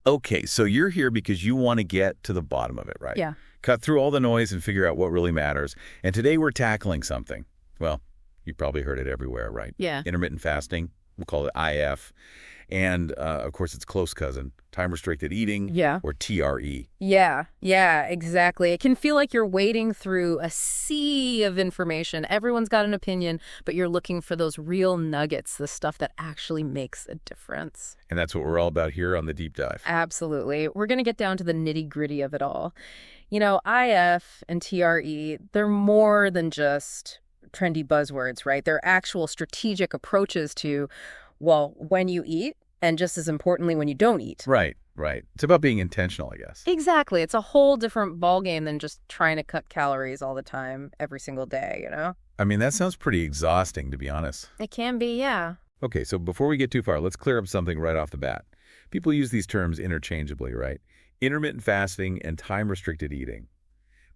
Okay, so you're here because you want to get to the bottom of it, right? Yeah. Cut through all the noise and figure out what really matters. And today we're tackling something. Well, you probably heard it everywhere, right? Yeah. Intermittent fasting. We'll call it IF. And, of course, its close cousin, time-restricted eating, Yeah. or TRE. Yeah, exactly. It can feel like you're wading through a sea of information. Everyone's got an opinion, but you're looking for those real nuggets, the stuff that actually makes a difference. And that's what we're all about here on The Deep Dive. Absolutely. We're going to get down to the nitty-gritty of it all. You know, IF and TRE, they're more than just trendy buzzwords, right? They're actual strategic approaches to, well, when you eat, and just as importantly, when you don't eat. Right. It's about being intentional, I guess. Exactly. It's a whole different ballgame than just trying to cut calories all the time, every single day, you know? I mean, that sounds pretty exhausting, to be honest. It can be, yeah. Okay, so before we get too far, let's clear up something right off the bat. People use these terms interchangeably, right? Intermittent fasting and time-restricted eating.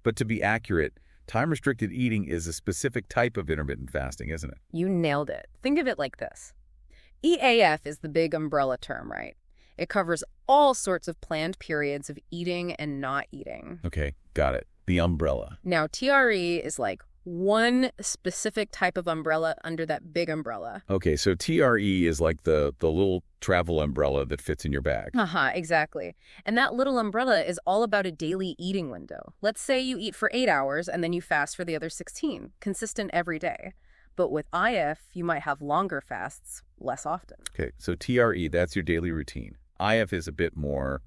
But to be accurate, time-restricted eating is a specific type of intermittent fasting, isn't it? You nailed it. Think of it like this. EAF is the big umbrella term, right? It covers all sorts of planned periods of eating and not eating. Okay, got it. The umbrella. Now, TRE is like one specific type of umbrella under that big umbrella. Okay, so TRE is like the little travel umbrella that fits in your bag. Exactly. And that little umbrella is all about a daily eating window. Let's say you eat for 8 hours and then you fast for the other 16, consistent every day. But with IF, you might have longer fasts less often. Okay, so TRE, that's your daily routine. IF is a bit more,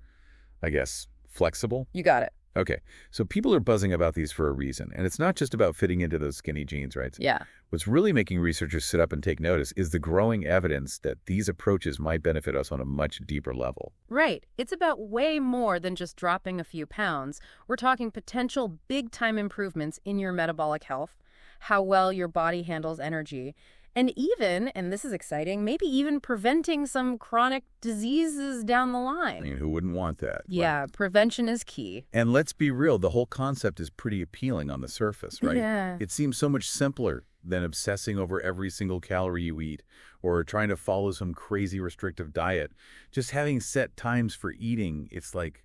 I guess, flexible. You got it. Okay, so people are buzzing about these for a reason, and it's not just about fitting into those skinny jeans, right? Yeah. What's really making researchers sit up and take notice is the growing evidence that these approaches might benefit us on a much deeper level. Right. It's about way more than just dropping a few pounds. We're talking potential big-time improvements in your metabolic health, how well your body handles energy, and even, and this is exciting, maybe even preventing some chronic diseases down the line. I mean, who wouldn't want that? Yeah, right? Prevention is key. And let's be real, the whole concept is pretty appealing on the surface, right? Yeah. It seems so much simpler than obsessing over every single calorie you eat or trying to follow some crazy restrictive diet. Just having set times for eating, it's like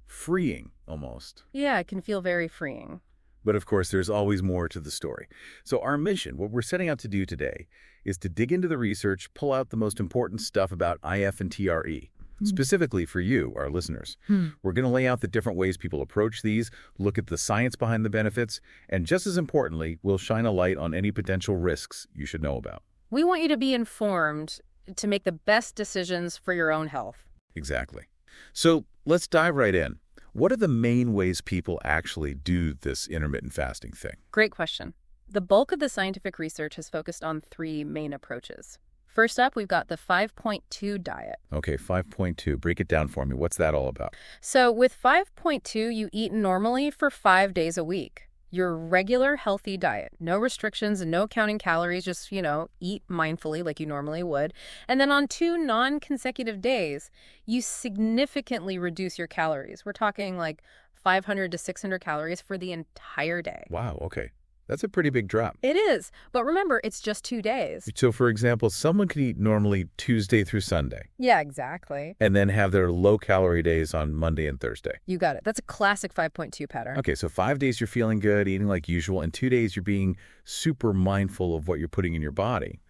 freeing almost. Yeah, it can feel very freeing. But of course, there's always more to the story. So our mission, what we're setting out to do today, is to dig into the research, pull out the most important stuff about IF and TRE. Specifically for you, our listeners. We're going to lay out the different ways people approach these, look at the science behind the benefits, and just as importantly, we'll shine a light on any potential risks you should know about. We want you to be informed to make the best decisions for your own health. Exactly. So let's dive right in. What are the main ways people actually do this intermittent fasting thing? Great question. The bulk of the scientific research has focused on 3 main approaches. First up, we've got the 5.2 diet. Okay, 5.2. Break it down for me. What's that all about? So with 5.2, you eat normally for 5 days a week. Your regular healthy diet. No restrictions and no counting calories. Just, eat mindfully like you normally would. And then on 2 non-consecutive days, you significantly reduce your calories. We're talking like 500 to 600 calories for the entire day. Wow, okay. That's a pretty big drop. It is. But remember, it's just 2 days. So, for example, someone could eat normally Tuesday through Sunday. Yeah, exactly. And then have their low-calorie days on Monday and Thursday. You got it. That's a classic 5.2 pattern. Okay, so 5 days you're feeling good, eating like usual, and 2 days you're being super mindful of what you're putting in your body.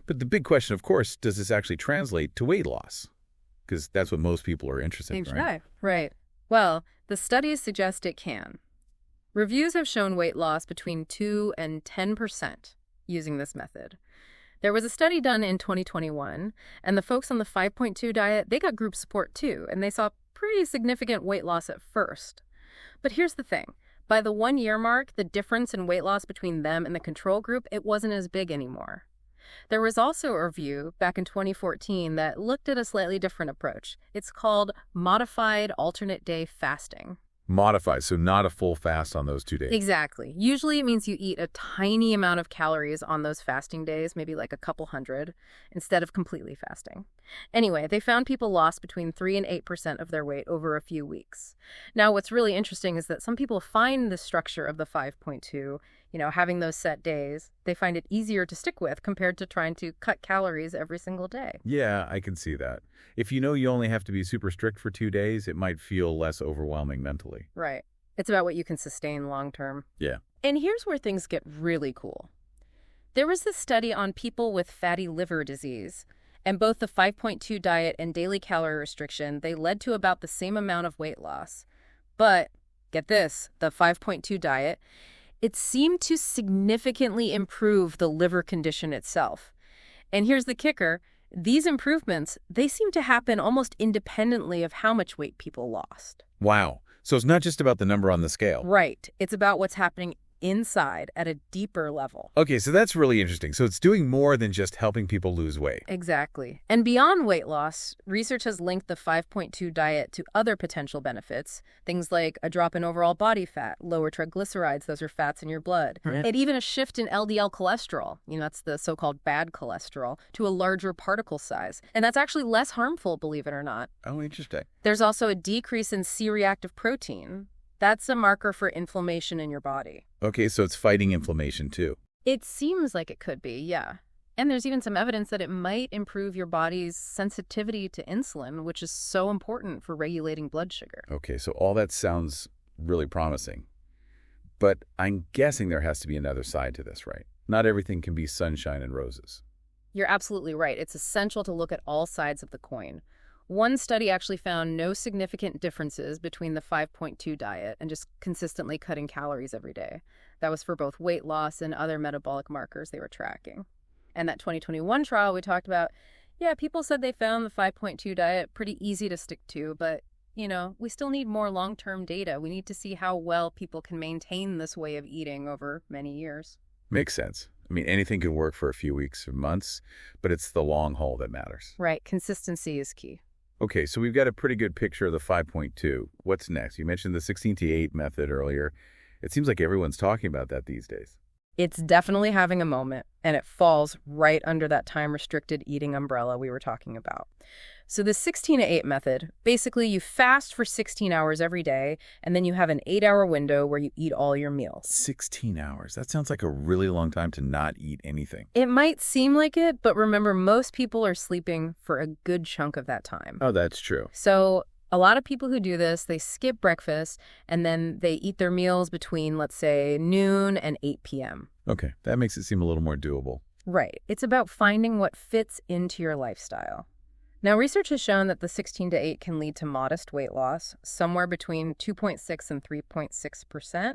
But the big question, of course, does this actually translate to weight loss? Because that's what most people are interested in, right? Right. Well, the studies suggest it can. Reviews have shown weight loss between 2 and 10% using this method. There was a study done in 2021, and the folks on the 5.2 diet, they got group support too, and they saw pretty significant weight loss at first. But here's the thing. By the 1-year mark, the difference in weight loss between them and the control group, it wasn't as big anymore. There was also a review back in 2014 that looked at a slightly different approach. It's called modified alternate day fasting. Modified, so not a full fast on those 2 days. Exactly. Usually it means you eat a tiny amount of calories on those fasting days, maybe like a couple hundred, instead of completely fasting. Anyway, they found people lost between 3 and 8% of their weight over a few weeks. Now, what's really interesting is that some people find the structure of the 5.2, Having those set days, they find it easier to stick with compared to trying to cut calories every single day. Yeah, I can see that. If you know you only have to be super strict for 2 days, it might feel less overwhelming mentally. Right. It's about what you can sustain long term. Yeah. And here's where things get really cool. There was this study on people with fatty liver disease, and both the 5.2 diet and daily calorie restriction, they led to about the same amount of weight loss. But, get this, the 5.2 diet, it seemed to significantly improve the liver condition itself. And here's the kicker. These improvements, they seem to happen almost independently of how much weight people lost. Wow. So it's not just about the number on the scale. Right. It's about what's happening inside at a deeper level. Okay, so that's really interesting. So it's doing more than just helping people lose weight. Exactly. And beyond weight loss, research has linked the 5.2 diet to other potential benefits, things like a drop in overall body fat, lower triglycerides, those are fats in your blood, and even a shift in LDL cholesterol, that's the so-called bad cholesterol, to a larger particle size. And that's actually less harmful, believe it or not. Oh, interesting. There's also a decrease in C-reactive protein. That's a marker for inflammation in your body. Okay, so it's fighting inflammation too. It seems like it could be, yeah. And there's even some evidence that it might improve your body's sensitivity to insulin, which is so important for regulating blood sugar. Okay, so all that sounds really promising. But I'm guessing there has to be another side to this, right? Not everything can be sunshine and roses. You're absolutely right. It's essential to look at all sides of the coin. One study actually found no significant differences between the 5.2 diet and just consistently cutting calories every day. That was for both weight loss and other metabolic markers they were tracking. And that 2021 trial we talked about, yeah, people said they found the 5.2 diet pretty easy to stick to, but, we still need more long-term data. We need to see how well people can maintain this way of eating over many years. Makes sense. I mean, anything can work for a few weeks or months, but it's the long haul that matters. Right. Consistency is key. Okay, so we've got a pretty good picture of the 5.2. What's next? You mentioned the 16-to-8 method earlier. It seems like everyone's talking about that these days. It's definitely having a moment, and it falls right under that time-restricted eating umbrella we were talking about. So the 16-to-8 method, basically you fast for 16 hours every day, and then you have an 8-hour window where you eat all your meals. 16 hours. That sounds like a really long time to not eat anything. It might seem like it, but remember, most people are sleeping for a good chunk of that time. Oh, that's true. So a lot of people who do this, they skip breakfast, and then they eat their meals between, let's say, noon and 8 p.m. Okay, that makes it seem a little more doable. Right. It's about finding what fits into your lifestyle. Now, research has shown that the 16-to-8 can lead to modest weight loss, somewhere between 2.6 and 3.6%.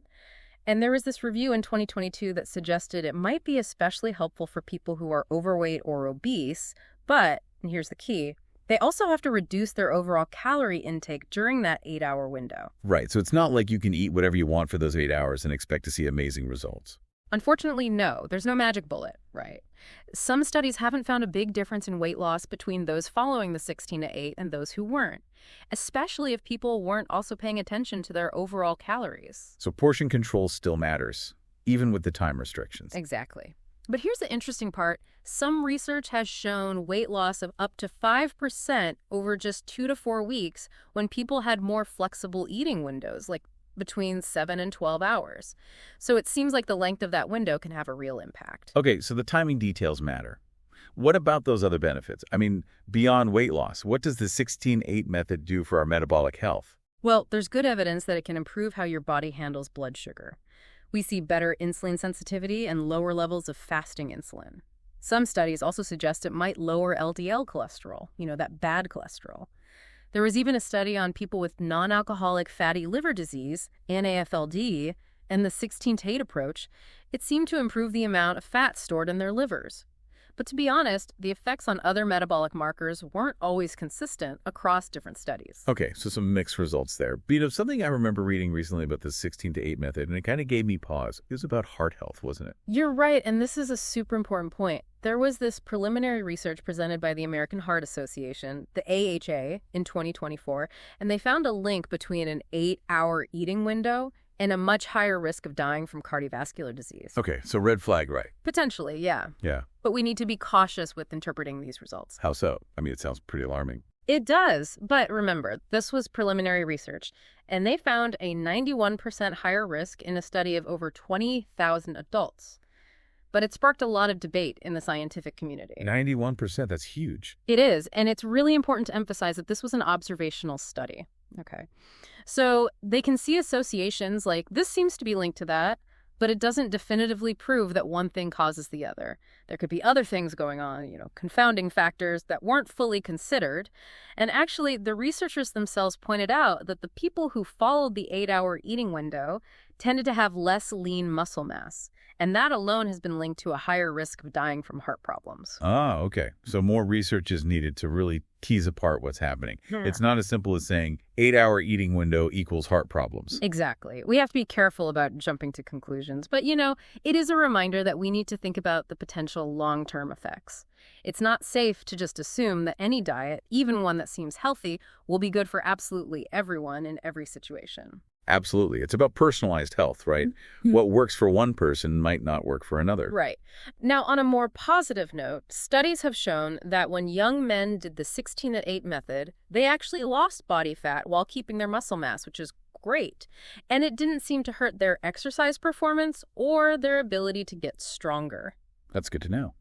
And there was this review in 2022 that suggested it might be especially helpful for people who are overweight or obese, but, and here's the key, they also have to reduce their overall calorie intake during that 8-hour window. Right, so it's not like you can eat whatever you want for those 8 hours and expect to see amazing results. Unfortunately, no. There's no magic bullet, right? Some studies haven't found a big difference in weight loss between those following the 16-to-8 and those who weren't, especially if people weren't also paying attention to their overall calories. So portion control still matters, even with the time restrictions. Exactly. But here's the interesting part. Some research has shown weight loss of up to 5% over just 2 to 4 weeks when people had more flexible eating windows, like between 7 and 12 hours. So it seems like the length of that window can have a real impact. Okay, so the timing details matter. What about those other benefits? I mean, beyond weight loss, what does the 16-8 method do for our metabolic health? Well, there's good evidence that it can improve how your body handles blood sugar. We see better insulin sensitivity and lower levels of fasting insulin. Some studies also suggest it might lower LDL cholesterol, that bad cholesterol. There was even a study on people with non-alcoholic fatty liver disease, NAFLD, and the 16-to-8 approach. It seemed to improve the amount of fat stored in their livers. But to be honest, the effects on other metabolic markers weren't always consistent across different studies. Okay, so some mixed results there. But something I remember reading recently about the 16-to-8 method, and it kind of gave me pause. It was about heart health, wasn't it? You're right, and this is a super important point. There was this preliminary research presented by the American Heart Association, the AHA, in 2024, and they found a link between an 8-hour eating window and a much higher risk of dying from cardiovascular disease. Okay, so red flag, right? Potentially, yeah. Yeah. But we need to be cautious with interpreting these results. How so? I mean, it sounds pretty alarming. It does, but remember, this was preliminary research, and they found a 91% higher risk in a study of over 20,000 adults. But it sparked a lot of debate in the scientific community. 91%, that's huge. It is, and it's really important to emphasize that this was an observational study. Okay. So they can see associations like this seems to be linked to that, but it doesn't definitively prove that one thing causes the other. There could be other things going on, confounding factors that weren't fully considered. And actually, the researchers themselves pointed out that the people who followed the 8-hour eating window tended to have less lean muscle mass. And that alone has been linked to a higher risk of dying from heart problems. Ah, okay. So more research is needed to really tease apart what's happening. It's not as simple as saying 8-hour eating window equals heart problems. Exactly. We have to be careful about jumping to conclusions. But, it is a reminder that we need to think about the potential long-term effects. It's not safe to just assume that any diet, even one that seems healthy, will be good for absolutely everyone in every situation. Absolutely. It's about personalized health, right? What works for one person might not work for another. Right. Now, on a more positive note, studies have shown that when young men did the 16-8 method, they actually lost body fat while keeping their muscle mass, which is great. And it didn't seem to hurt their exercise performance or their ability to get stronger. That's good to know,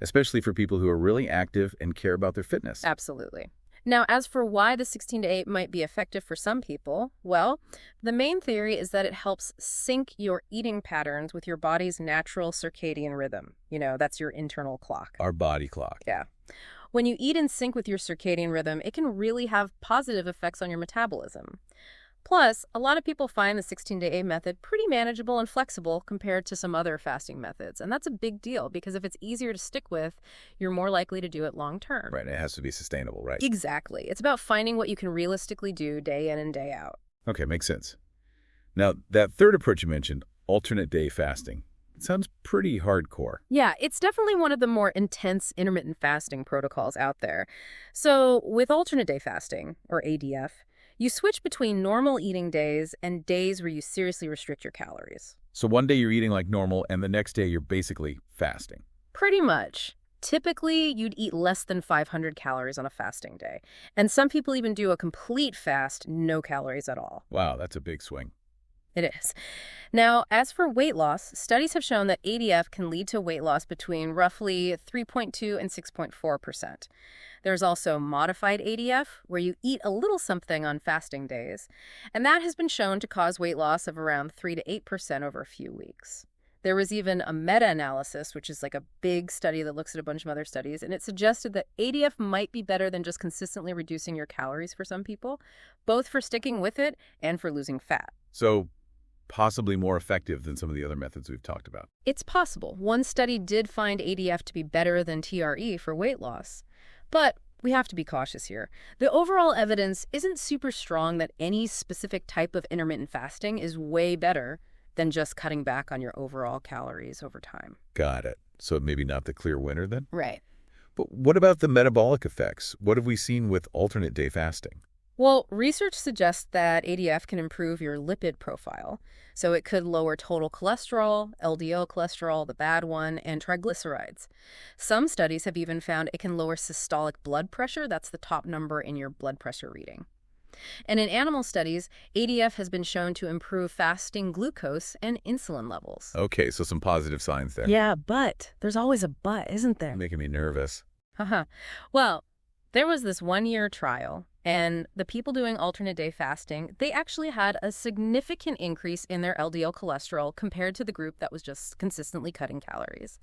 especially for people who are really active and care about their fitness. Absolutely. Now, as for why the 16-8 might be effective for some people, well, the main theory is that it helps sync your eating patterns with your body's natural circadian rhythm. That's your internal clock. Our body clock. Yeah. When you eat in sync with your circadian rhythm, it can really have positive effects on your metabolism. Plus, a lot of people find the 16-8 method pretty manageable and flexible compared to some other fasting methods. And that's a big deal because if it's easier to stick with, you're more likely to do it long term. Right. It has to be sustainable, right? Exactly. It's about finding what you can realistically do day in and day out. Okay, makes sense. Now, that third approach you mentioned, alternate day fasting, it sounds pretty hardcore. Yeah, it's definitely one of the more intense intermittent fasting protocols out there. So with alternate day fasting, or ADF, you switch between normal eating days and days where you seriously restrict your calories. So one day you're eating like normal, and the next day you're basically fasting. Pretty much. Typically, you'd eat less than 500 calories on a fasting day. And some people even do a complete fast, no calories at all. Wow, that's a big swing. It is. Now, as for weight loss, studies have shown that ADF can lead to weight loss between roughly 3.2 and 6.4%. There's also modified ADF, where you eat a little something on fasting days, and that has been shown to cause weight loss of around 3 to 8% over a few weeks. There was even a meta-analysis, which is like a big study that looks at a bunch of other studies, and it suggested that ADF might be better than just consistently reducing your calories for some people, both for sticking with it and for losing fat. So possibly more effective than some of the other methods we've talked about. It's possible. One study did find ADF to be better than TRE for weight loss. But we have to be cautious here. The overall evidence isn't super strong that any specific type of intermittent fasting is way better than just cutting back on your overall calories over time. Got it. So maybe not the clear winner then? Right. But what about the metabolic effects? What have we seen with alternate day fasting? Well, research suggests that ADF can improve your lipid profile. So it could lower total cholesterol, LDL cholesterol, the bad one, and triglycerides. Some studies have even found it can lower systolic blood pressure. That's the top number in your blood pressure reading. And in animal studies, ADF has been shown to improve fasting glucose and insulin levels. Okay, so some positive signs there. Yeah, but there's always a but, isn't there? Making me nervous. Well, there was this 1-year trial, and the people doing alternate day fasting, they actually had a significant increase in their LDL cholesterol compared to the group that was just consistently cutting calories.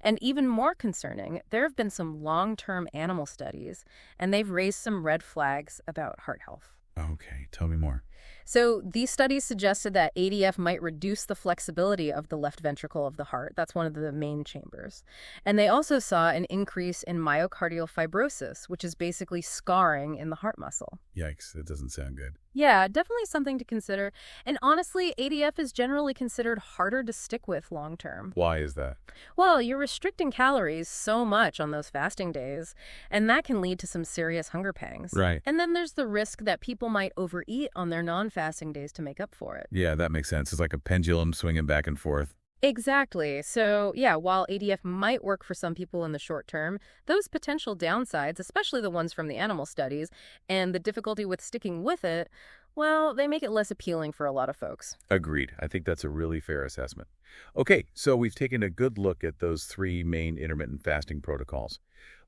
And even more concerning, there have been some long-term animal studies, and they've raised some red flags about heart health. Okay, tell me more. So these studies suggested that ADF might reduce the flexibility of the left ventricle of the heart. That's one of the main chambers. And they also saw an increase in myocardial fibrosis, which is basically scarring in the heart muscle. Yikes, that doesn't sound good. Yeah, definitely something to consider. And honestly, ADF is generally considered harder to stick with long term. Why is that? Well, you're restricting calories so much on those fasting days, and that can lead to some serious hunger pangs. Right. And then there's the risk that people might overeat on their non-fasting days to make up for it. Yeah, that makes sense. It's like a pendulum swinging back and forth. Exactly. So, yeah, while ADF might work for some people in the short term, those potential downsides, especially the ones from the animal studies, and the difficulty with sticking with it, well, they make it less appealing for a lot of folks. Agreed. I think that's a really fair assessment. Okay, so we've taken a good look at those three main intermittent fasting protocols.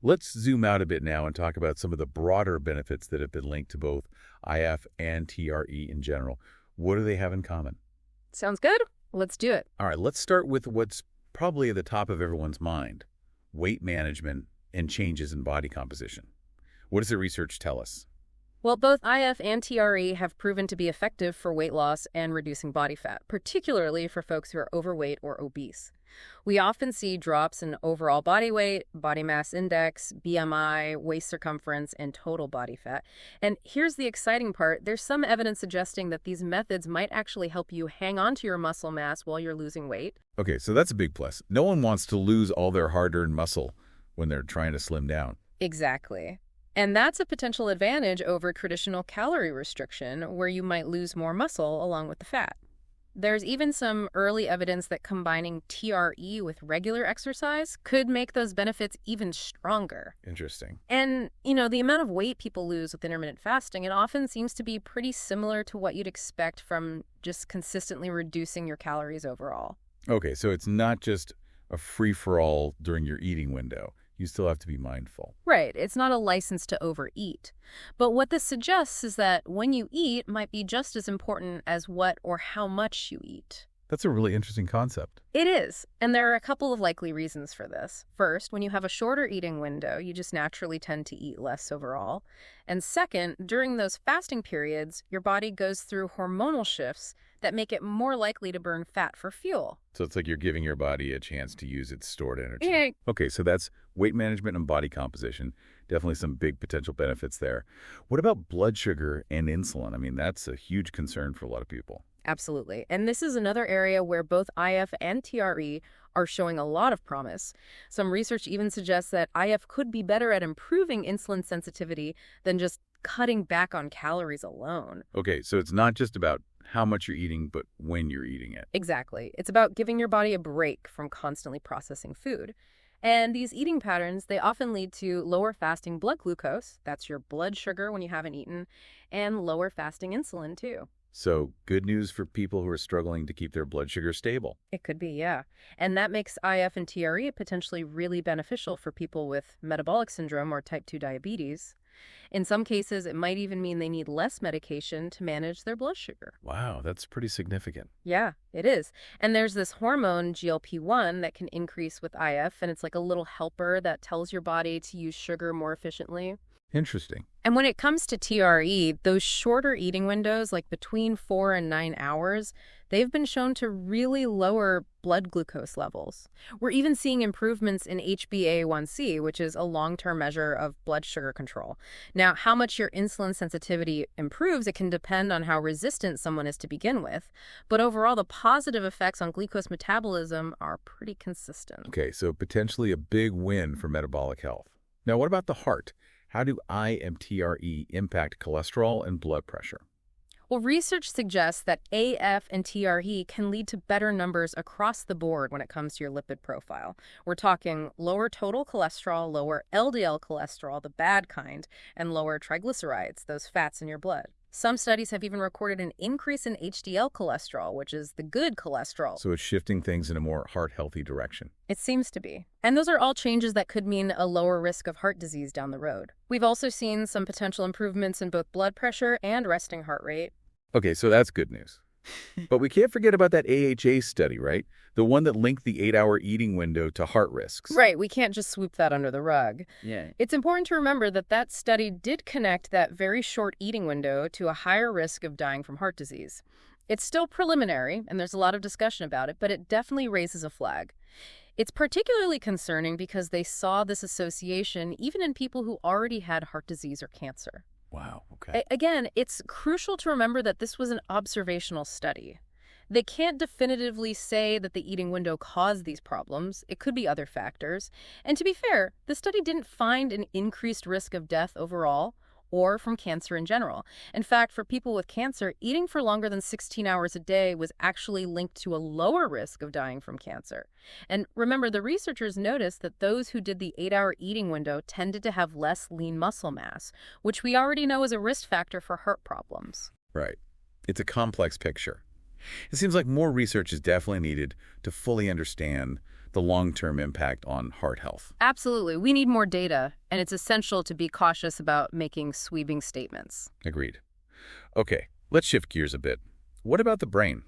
Let's zoom out a bit now and talk about some of the broader benefits that have been linked to both IF and TRE in general. What do they have in common? Sounds good? Let's do it. All right, let's start with what's probably at the top of everyone's mind, weight management and changes in body composition. What does the research tell us? Well, both IF and TRE have proven to be effective for weight loss and reducing body fat, particularly for folks who are overweight or obese. We often see drops in overall body weight, body mass index, BMI, waist circumference, and total body fat. And here's the exciting part. There's some evidence suggesting that these methods might actually help you hang on to your muscle mass while you're losing weight. Okay, so that's a big plus. No one wants to lose all their hard-earned muscle when they're trying to slim down. Exactly. And that's a potential advantage over traditional calorie restriction, where you might lose more muscle along with the fat. There's even some early evidence that combining TRE with regular exercise could make those benefits even stronger. Interesting. And, the amount of weight people lose with intermittent fasting, it often seems to be pretty similar to what you'd expect from just consistently reducing your calories overall. Okay, so it's not just a free-for-all during your eating window. You still have to be mindful. Right. It's not a license to overeat. But what this suggests is that when you eat might be just as important as what or how much you eat. That's a really interesting concept. It is. And there are a couple of likely reasons for this. First, when you have a shorter eating window, you just naturally tend to eat less overall. And second, during those fasting periods, your body goes through hormonal shifts that make it more likely to burn fat for fuel. So it's like you're giving your body a chance to use its stored energy. Yeah. Okay, so that's weight management and body composition. Definitely some big potential benefits there. What about blood sugar and insulin? I mean, that's a huge concern for a lot of people. Absolutely. And this is another area where both IF and TRE are showing a lot of promise. Some research even suggests that IF could be better at improving insulin sensitivity than just cutting back on calories alone. Okay, so it's not just about how much you're eating, but when you're eating it. Exactly. It's about giving your body a break from constantly processing food. And these eating patterns, they often lead to lower fasting blood glucose, that's your blood sugar when you haven't eaten, and lower fasting insulin too. So good news for people who are struggling to keep their blood sugar stable. It could be, yeah. And that makes IF and TRE potentially really beneficial for people with metabolic syndrome or type 2 diabetes. In some cases, it might even mean they need less medication to manage their blood sugar. Wow, that's pretty significant. Yeah, it is. And there's this hormone, GLP-1, that can increase with IF, and it's like a little helper that tells your body to use sugar more efficiently. Interesting. And when it comes to TRE, those shorter eating windows, like between 4 and 9 hours, they've been shown to really lower blood glucose levels. We're even seeing improvements in HbA1c, which is a long-term measure of blood sugar control. Now, how much your insulin sensitivity improves, it can depend on how resistant someone is to begin with. But overall, the positive effects on glucose metabolism are pretty consistent. Okay, so potentially a big win for metabolic health. Now, what about the heart? How do IMTRE impact cholesterol and blood pressure? Well, research suggests that AF and TRE can lead to better numbers across the board when it comes to your lipid profile. We're talking lower total cholesterol, lower LDL cholesterol, the bad kind, and lower triglycerides, those fats in your blood. Some studies have even recorded an increase in HDL cholesterol, which is the good cholesterol. So it's shifting things in a more heart-healthy direction. It seems to be. And those are all changes that could mean a lower risk of heart disease down the road. We've also seen some potential improvements in both blood pressure and resting heart rate. Okay, so that's good news. But we can't forget about that AHA study, right? The one that linked the 8-hour eating window to heart risks. Right, we can't just sweep that under the rug. Yeah. It's important to remember that that study did connect that very short eating window to a higher risk of dying from heart disease. It's still preliminary, and there's a lot of discussion about it, but it definitely raises a flag. It's particularly concerning because they saw this association even in people who already had heart disease or cancer. Wow, okay. Again, it's crucial to remember that this was an observational study. They can't definitively say that the eating window caused these problems. It could be other factors. And to be fair, the study didn't find an increased risk of death overall or from cancer in general. In fact, for people with cancer, eating for longer than 16 hours a day was actually linked to a lower risk of dying from cancer. And remember, the researchers noticed that those who did the 8-hour eating window tended to have less lean muscle mass, which we already know is a risk factor for heart problems. Right. It's a complex picture. It seems like more research is definitely needed to fully understand the long-term impact on heart health. Absolutely. We need more data, and it's essential to be cautious about making sweeping statements. Agreed. Okay, let's shift gears a bit. What about the brain?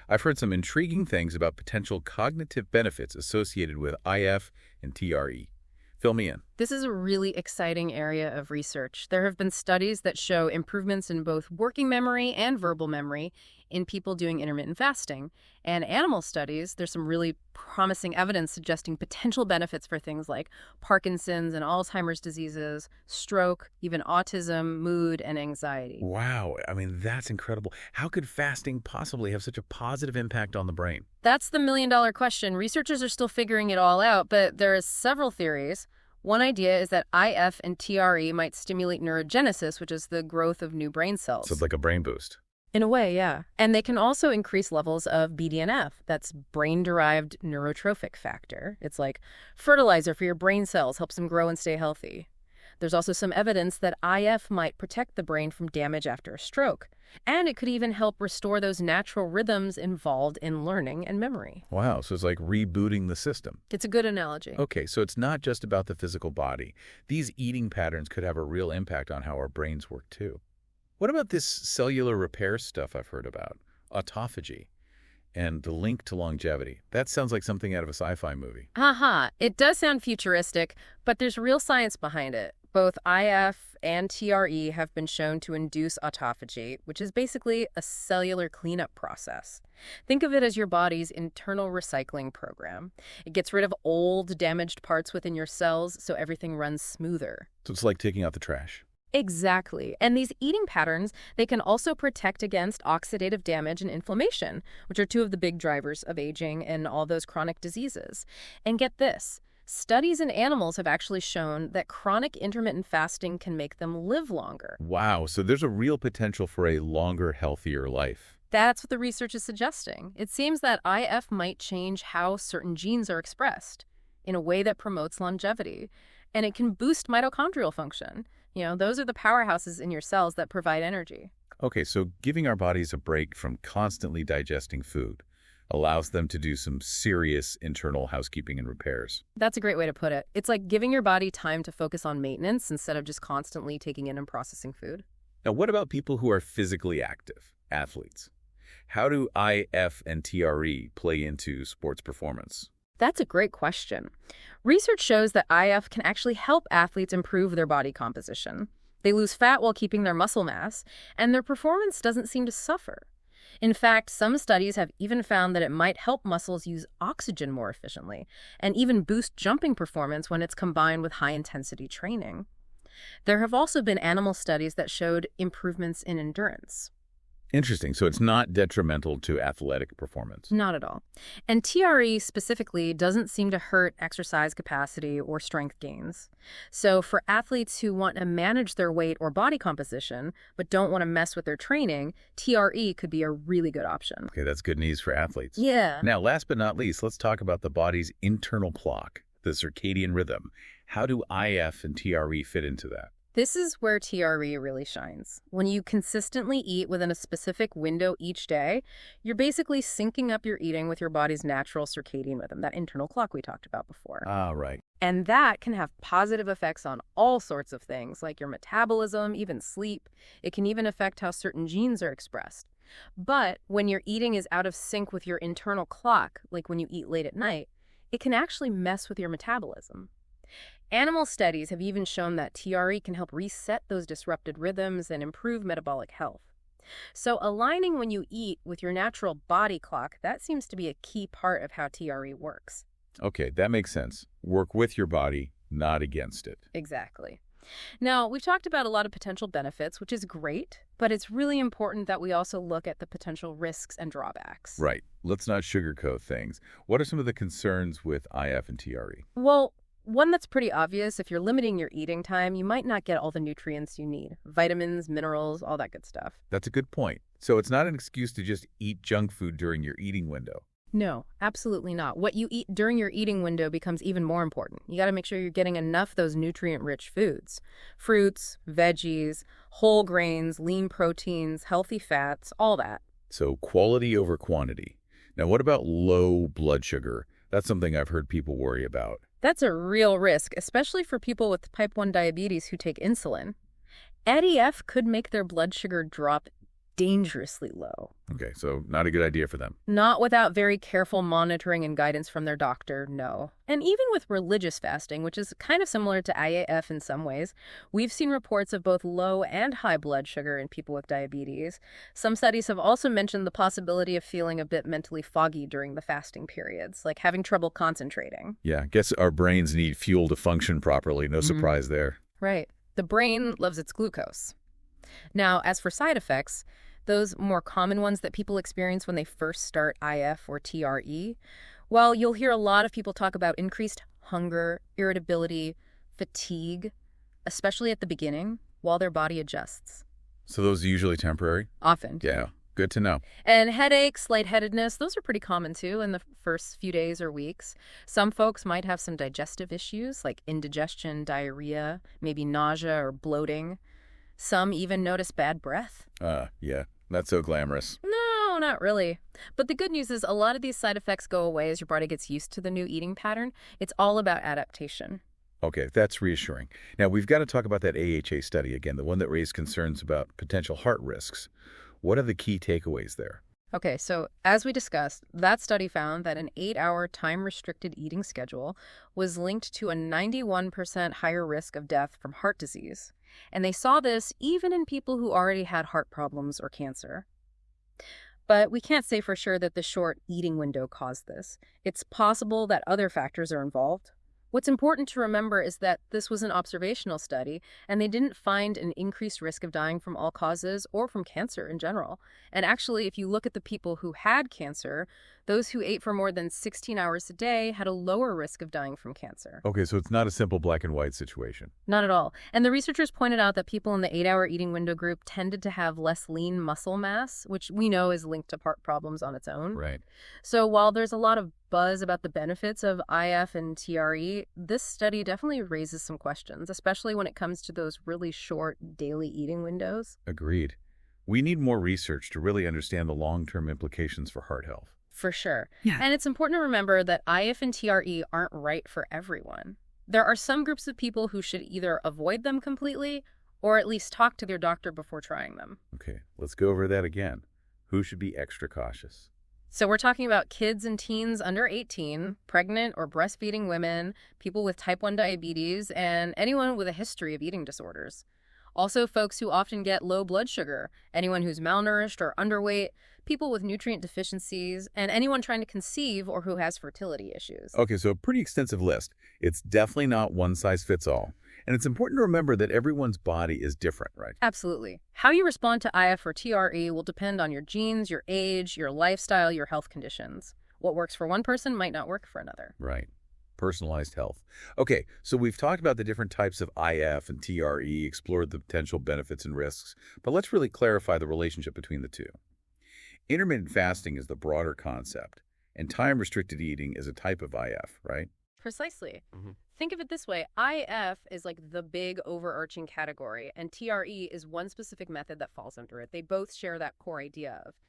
I've heard some intriguing things about potential cognitive benefits associated with IF and TRE. Fill me in. This is a really exciting area of research. There have been studies that show improvements in both working memory and verbal memory in people doing intermittent fasting. And animal studies, there's some really promising evidence suggesting potential benefits for things like Parkinson's and Alzheimer's diseases, stroke, even autism, mood, and anxiety. Wow, I mean, that's incredible. How could fasting possibly have such a positive impact on the brain? That's the million-dollar question. Researchers are still figuring it all out, but there are several theories. One idea is that IF and TRE might stimulate neurogenesis, which is the growth of new brain cells. So it's like a brain boost. In a way, yeah. And they can also increase levels of BDNF. That's brain-derived neurotrophic factor. It's like fertilizer for your brain cells, helps them grow and stay healthy. There's also some evidence that IF might protect the brain from damage after a stroke. And it could even help restore those natural rhythms involved in learning and memory. Wow, so it's like rebooting the system. It's a good analogy. Okay, so it's not just about the physical body. These eating patterns could have a real impact on how our brains work too. What about this cellular repair stuff I've heard about? Autophagy and the link to longevity. That sounds like something out of a sci-fi movie. Haha, it does sound futuristic, but there's real science behind it. Both IF and TRE have been shown to induce autophagy, which is basically a cellular cleanup process. Think of it as your body's internal recycling program. It gets rid of old, damaged parts within your cells so everything runs smoother. So it's like taking out the trash. Exactly. And these eating patterns, they can also protect against oxidative damage and inflammation, which are two of the big drivers of aging and all those chronic diseases. And get this, studies in animals have actually shown that chronic intermittent fasting can make them live longer. Wow, so there's a real potential for a longer, healthier life. That's what the research is suggesting. It seems that IF might change how certain genes are expressed in a way that promotes longevity, and it can boost mitochondrial function. You know, those are the powerhouses in your cells that provide energy. Okay, so giving our bodies a break from constantly digesting food allows them to do some serious internal housekeeping and repairs. That's a great way to put it. It's like giving your body time to focus on maintenance instead of just constantly taking in and processing food. Now, what about people who are physically active, athletes? How do IF and TRE play into sports performance? That's a great question. Research shows that IF can actually help athletes improve their body composition. They lose fat while keeping their muscle mass, and their performance doesn't seem to suffer. In fact, some studies have even found that it might help muscles use oxygen more efficiently, and even boost jumping performance when it's combined with high-intensity training. There have also been animal studies that showed improvements in endurance. Interesting. So it's not detrimental to athletic performance. Not at all. And TRE specifically doesn't seem to hurt exercise capacity or strength gains. So for athletes who want to manage their weight or body composition, but don't want to mess with their training, TRE could be a really good option. Okay, that's good news for athletes. Yeah. Now, last but not least, let's talk about the body's internal clock, the circadian rhythm. How do IF and TRE fit into that? This is where TRE really shines. When you consistently eat within a specific window each day, you're basically syncing up your eating with your body's natural circadian rhythm, that internal clock we talked about before. Ah, right. And that can have positive effects on all sorts of things, like your metabolism, even sleep. It can even affect how certain genes are expressed. But when your eating is out of sync with your internal clock, like when you eat late at night, it can actually mess with your metabolism. Animal studies have even shown that TRE can help reset those disrupted rhythms and improve metabolic health. So aligning when you eat with your natural body clock, that seems to be a key part of how TRE works. Okay, that makes sense. Work with your body, not against it. Exactly. Now, we've talked about a lot of potential benefits, which is great, but it's really important that we also look at the potential risks and drawbacks. Right. Let's not sugarcoat things. What are some of the concerns with IF and TRE? Well, One that's pretty obvious: if you're limiting your eating time, you might not get all the nutrients you need. Vitamins, minerals, all that good stuff. That's a good point. So it's not an excuse to just eat junk food during your eating window. No, absolutely not. What you eat during your eating window becomes even more important. You got to make sure you're getting enough of those nutrient-rich foods. Fruits, veggies, whole grains, lean proteins, healthy fats, all that. So quality over quantity. Now, what about low blood sugar? That's something I've heard people worry about. That's a real risk, especially for people with type 1 diabetes who take insulin. ADF could make their blood sugar drop dangerously low. Okay, so not a good idea for them. Not without very careful monitoring and guidance from their doctor, no. And even with religious fasting, which is kind of similar to IAF in some ways, we've seen reports of both low and high blood sugar in people with diabetes. Some studies have also mentioned the possibility of feeling a bit mentally foggy during the fasting periods, like having trouble concentrating. Yeah, I guess our brains need fuel to function properly. No surprise there. Right. The brain loves its glucose. Now, as for side effects, those more common ones that people experience when they first start IF or TRE, well, you'll hear a lot of people talk about increased hunger, irritability, fatigue, especially at the beginning, while their body adjusts. So those are usually temporary? Often. Yeah, good to know. And headaches, lightheadedness, those are pretty common too in the first few days or weeks. Some folks might have some digestive issues like indigestion, diarrhea, maybe nausea or bloating. Some even notice bad breath. Yeah, not so glamorous. No, not really. But the good news is a lot of these side effects go away as your body gets used to the new eating pattern. It's all about adaptation. Okay, that's reassuring. Now, we've got to talk about that AHA study again, the one that raised concerns about potential heart risks. What are the key takeaways there? Okay, so as we discussed, that study found that an 8-hour time-restricted eating schedule was linked to a 91% higher risk of death from heart disease. And they saw this even in people who already had heart problems or cancer. But we can't say for sure that the short eating window caused this. It's possible that other factors are involved. What's important to remember is that this was an observational study, and they didn't find an increased risk of dying from all causes or from cancer in general. And actually, if you look at the people who had cancer, those who ate for more than 16 hours a day had a lower risk of dying from cancer. Okay, so it's not a simple black and white situation. Not at all. And the researchers pointed out that people in the 8-hour eating window group tended to have less lean muscle mass, which we know is linked to heart problems on its own. Right. So while there's a lot of buzz about the benefits of IF and TRE, this study definitely raises some questions, especially when it comes to those really short daily eating windows. Agreed. We need more research to really understand the long-term implications for heart health. For sure. Yeah. And it's important to remember that IF and TRE aren't right for everyone. There are some groups of people who should either avoid them completely or at least talk to their doctor before trying them. Okay, let's go over that again. Who should be extra cautious? So we're talking about kids and teens under 18, pregnant or breastfeeding women, people with type 1 diabetes, and anyone with a history of eating disorders. Also, folks who often get low blood sugar, anyone who's malnourished or underweight, people with nutrient deficiencies, and anyone trying to conceive or who has fertility issues. Okay, so a pretty extensive list. It's definitely not one size fits all. And it's important to remember that everyone's body is different, right? Absolutely. How you respond to IF or TRE will depend on your genes, your age, your lifestyle, your health conditions. What works for one person might not work for another. Right. Personalized health. Okay, so we've talked about the different types of IF and TRE, explored the potential benefits and risks, but let's really clarify the relationship between the two. Intermittent fasting is the broader concept, and time-restricted eating is a type of IF, right? Precisely. Think of it this way. IF is like the big overarching category, and TRE is one specific method that falls under it. They both share that core idea of